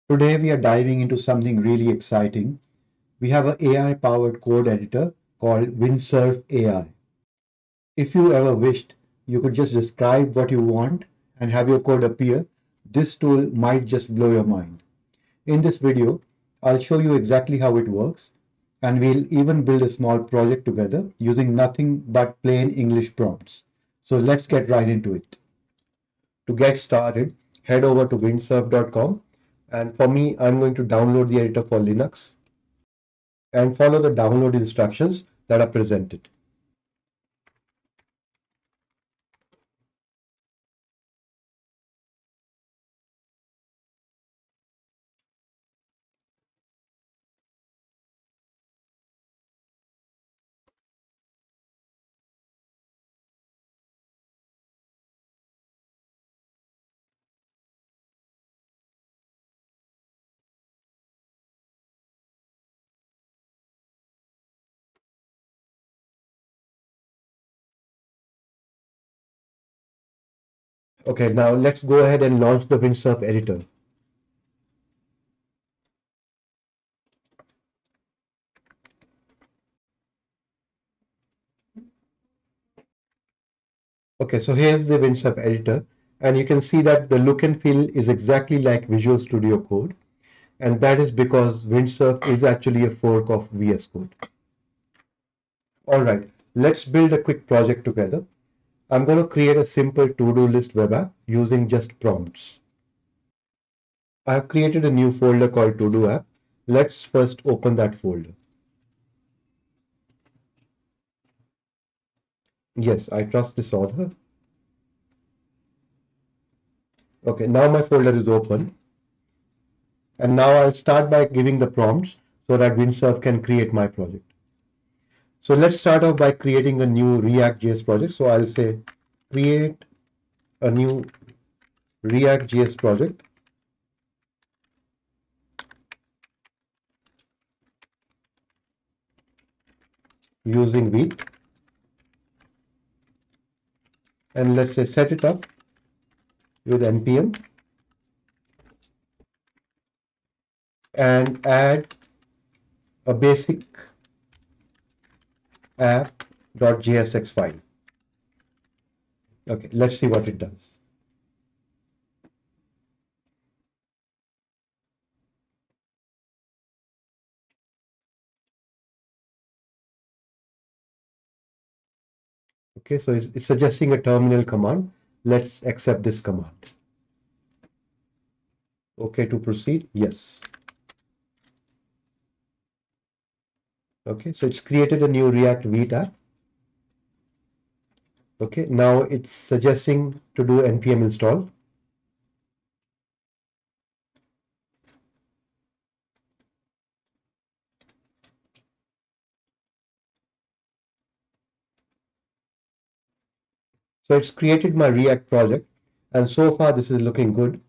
Today we are diving into something really exciting. We have an AI-powered code editor called WindSurf AI. If you ever wished you could just describe what you want and have your code appear, this tool might just blow your mind. In this video, I'll show you exactly how it works, and we'll even build a small project together using nothing but plain English prompts. So let's get right into it. To get started, head over to windsurf.com, and for me, I'm going to download the editor for Linux and follow the download instructions that are presented. Okay, now let's go ahead and launch the WindSurf editor. Okay, so here's the WindSurf editor, and you can see that the look and feel is exactly like Visual Studio Code, and that is because WindSurf is actually a fork of VS Code. All right, let's build a quick project together. I'm going to create a simple to-do list web app using just prompts. I have created a new folder called To-Do app. Let's first open that folder. Yes, I trust this author. Okay, now my folder is open. And now I'll start by giving the prompts so that WindSurf can create my project. So let's start off by creating a new ReactJS project. So I'll say create a new ReactJS project using Vite. And let's say set it up with npm and add a basic app.jsx file. Okay, let's see what it does. Okay, so it's suggesting a terminal command. Let's accept this command. Okay, to proceed, yes. Okay, so it's created a new React Vite app. Okay, now it's suggesting to do npm install. So it's created my React project, and so far this is looking good.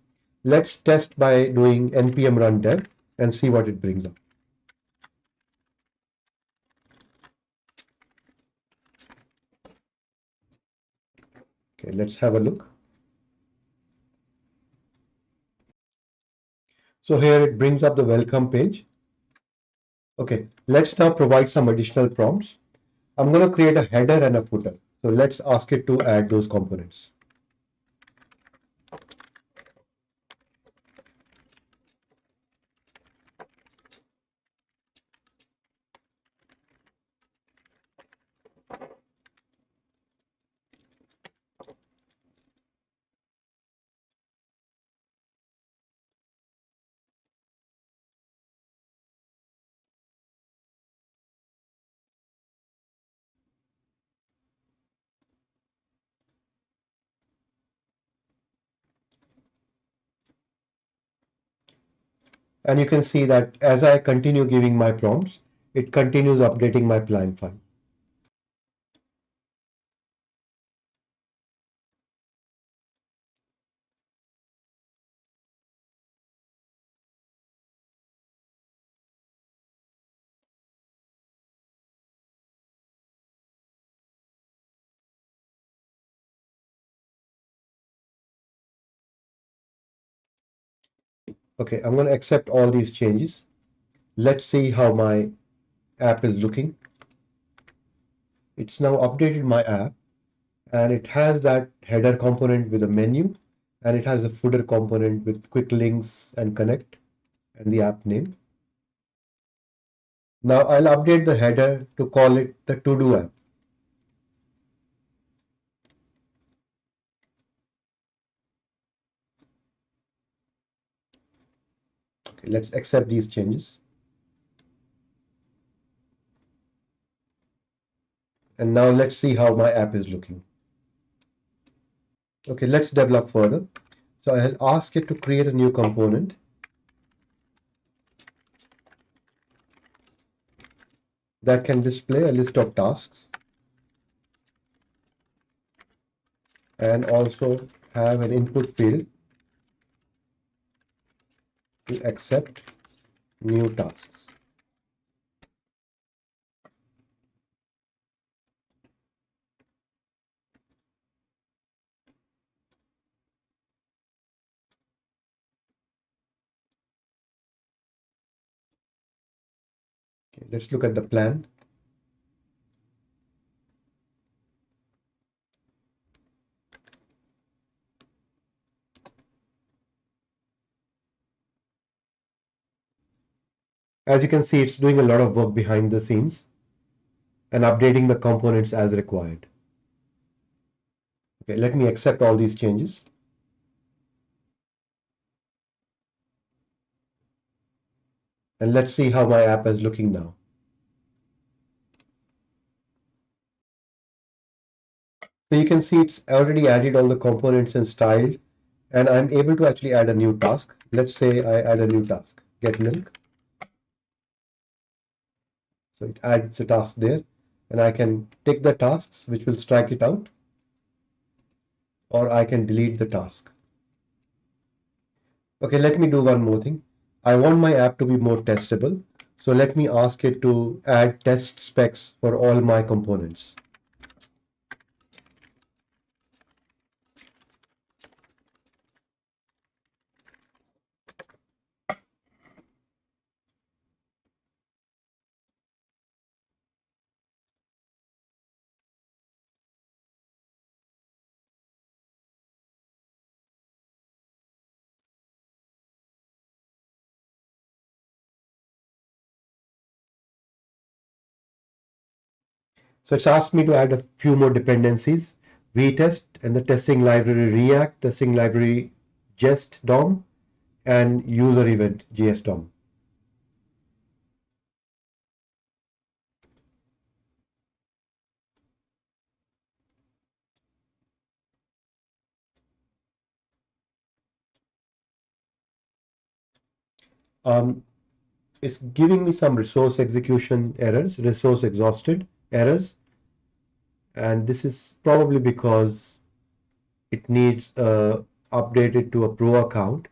Let's test by doing npm run dev and see what it brings up. Okay, let's have a look. So here it brings up the welcome page. Okay, let's now provide some additional prompts. I'm going to create a header and a footer. So let's ask it to add those components. And you can see that as I continue giving my prompts, it continues updating my plan file. Okay, I'm going to accept all these changes. Let's see how my app is looking. It's now updated my app, and it has that header component with a menu, and it has a footer component with quick links and connect and the app name. Now I'll update the header to call it the to-do app. Okay, let's accept these changes. And now let's see how my app is looking. Okay, let's develop further. So I'll ask it to create a new component that can display a list of tasks and also have an input field to accept new tasks. Okay, let's look at the plan. As you can see, it's doing a lot of work behind the scenes and updating the components as required. Okay, let me accept all these changes. And let's see how my app is looking now. So you can see it's already added all the components and styled, and I'm able to actually add a new task. Let's say I add a new task, get milk. So it adds a task there, and I can tick the tasks, which will strike it out, or I can delete the task. Okay, let me do one more thing. I want my app to be more testable. So let me ask it to add test specs for all my components. So it's asked me to add a few more dependencies, vtest and the testing library React, testing library jest DOM, and user event JS DOM. It's giving me some resource execution errors, resource exhausted errors, and this is probably because it needs updated to a pro account.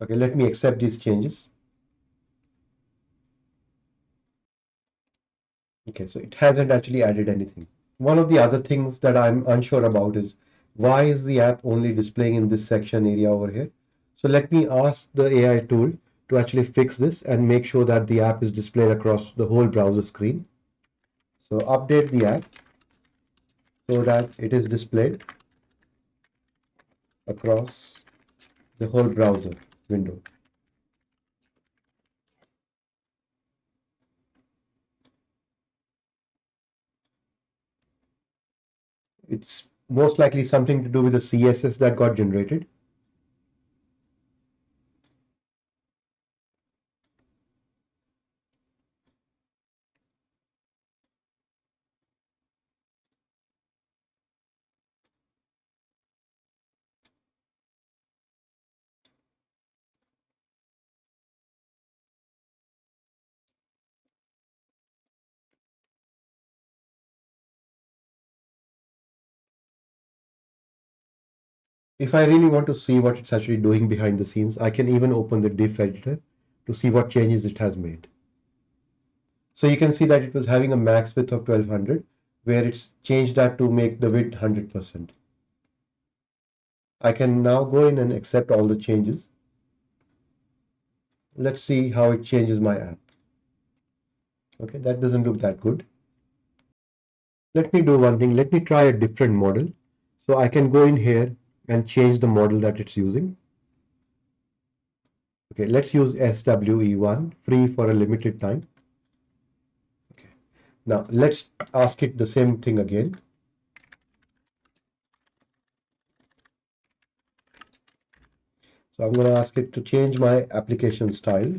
Okay, let me accept these changes. Okay, so it hasn't actually added anything. One of the other things that I'm unsure about is why is the app only displaying in this section area over here? So let me ask the AI tool to actually fix this and make sure that the app is displayed across the whole browser screen. So update the app so that it is displayed across the whole browser window. It's most likely something to do with the CSS that got generated. If I really want to see what it's actually doing behind the scenes, I can even open the diff editor to see what changes it has made. So you can see that it was having a max width of 1200, where it's changed that to make the width 100%. I can now go in and accept all the changes. Let's see how it changes my app. Okay, that doesn't look that good. Let me do one thing. Let me try a different model. So I can go in here and change the model that it's using. Okay, let's use SWE1, free for a limited time. Okay. Now let's ask it the same thing again. So I'm going to ask it to change my application style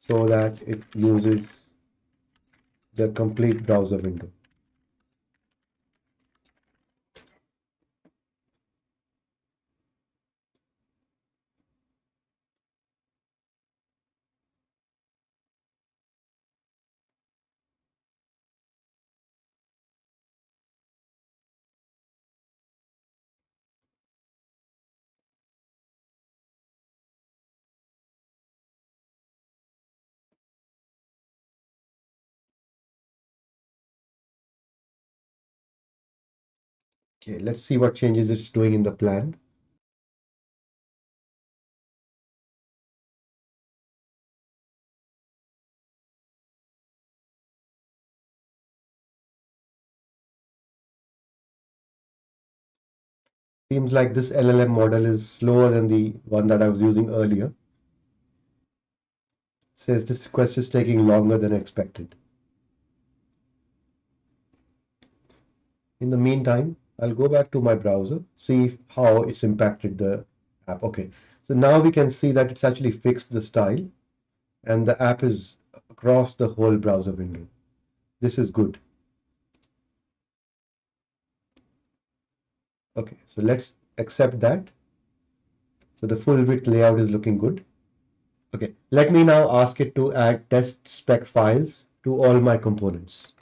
so that it uses the complete browser window. Okay, let's see what changes it's doing in the plan. Seems like this LLM model is slower than the one that I was using earlier. Says this request is taking longer than expected. In the meantime, I'll go back to my browser, see how it's impacted the app. Okay, so now we can see that it's actually fixed the style and the app is across the whole browser window. This is good. Okay, so let's accept that. So the full width layout is looking good. Okay, let me now ask it to add test spec files to all my components.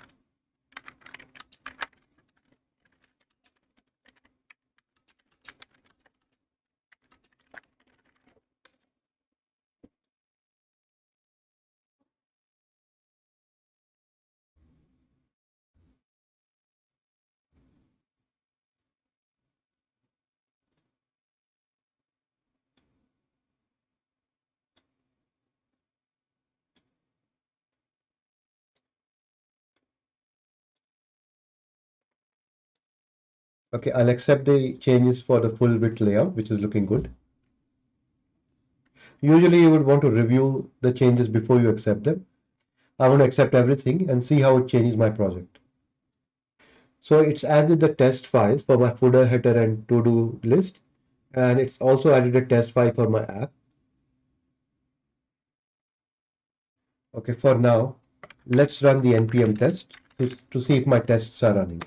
Okay, I'll accept the changes for the full width layout, which is looking good. Usually you would want to review the changes before you accept them. I want to accept everything and see how it changes my project. So it's added the test files for my footer, header, and to-do list. And it's also added a test file for my app. Okay, for now, let's run the npm test to see if my tests are running.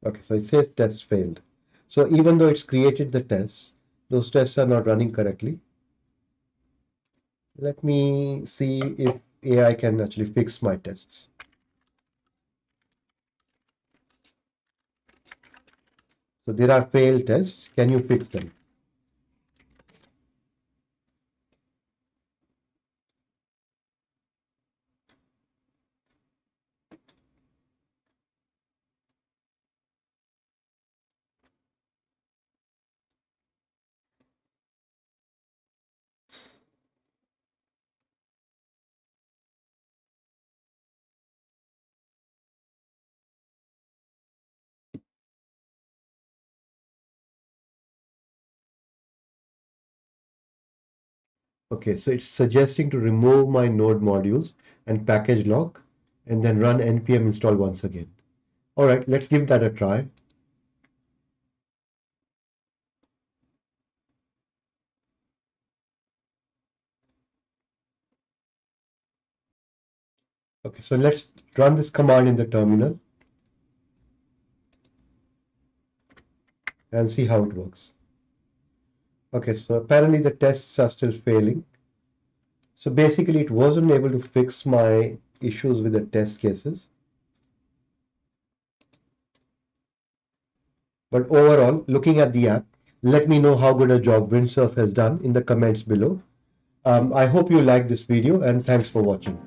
Okay, so it says test failed. So even though it's created the tests, those tests are not running correctly. Let me see if AI can actually fix my tests. So there are failed tests. Can you fix them? Okay, so it's suggesting to remove my node modules and package lock and then run npm install once again. All right, let's give that a try. Okay, so let's run this command in the terminal and see how it works. Okay, so apparently the tests are still failing. So basically it wasn't able to fix my issues with the test cases. But overall, looking at the app, let me know how good a job WindSurf has done in the comments below. I hope you liked this video and thanks for watching.